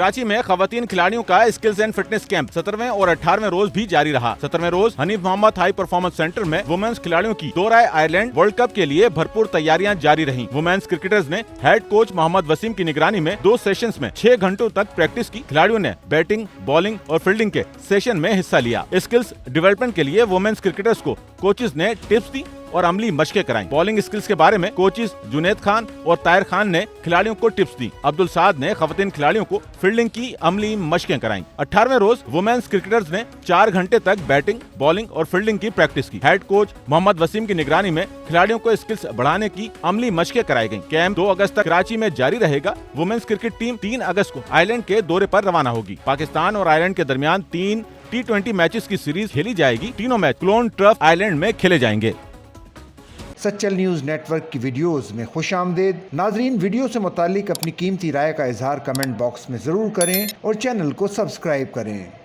कराची में खवातीन खिलाड़ियों का स्किल्स एंड फिटनेस कैंप 17वें और 18वें रोज भी जारी रहा। 17वें रोज Hanif Mohammad high performance center में वुमेन्स खिलाड़ियों की दौरा आयरलैंड वर्ल्ड कप के लिए भरपूर तैयारियां जारी रहीं। वुमेन्स क्रिकेटर्स ने हेड कोच मोहम्मद वसीम की निगरानी में 2 सेशंस में 6 घंटों तक प्रैक्टिस की। खिलाड़ियों ने बैटिंग, बॉलिंग और फील्डिंग के सेशन में हिस्सा लिया। स्किल्स डेवलपमेंट के लिए वुमेन्स क्रिकेटर्स को कोचेज ने टिप्स दी और अमली मशकें कराई। बॉलिंग स्किल्स के बारे में कोचेज जुनैद खान और ताहिर खान ने खिलाड़ियों को टिप्स दी। अब्दुल साद ने खवातीन खिलाड़ियों को फील्डिंग की अमली मशकें कराई। 18वें रोज वुमेन्स क्रिकेटर्स ने 4 घंटे तक बैटिंग, बॉलिंग और फील्डिंग की प्रैक्टिस की। हेड कोच मोहम्मद वसीम की निगरानी में खिलाड़ियों को स्किल्स बढ़ाने की अमली मशकें कराई गयी। कैंप 2 अगस्त तक कराची में जारी रहेगा। वुमेन्स क्रिकेट टीम 3 अगस्त को आयरलैंड के दौरे पर रवाना होगी। पाकिस्तान और आयरलैंड के दरमियान 3 T20 मैचेस की सीरीज खेली जाएगी। तीनों मैच क्लोन टर्फ आयरलैंड में खेले जाएंगे। सच्चल न्यूज़ नेटवर्क की वीडियोस में खुशामदीद। नाजरीन, वीडियो से मुतालिक अपनी कीमती राय का इजहार कमेंट बॉक्स में ज़रूर करें और चैनल को सब्सक्राइब करें।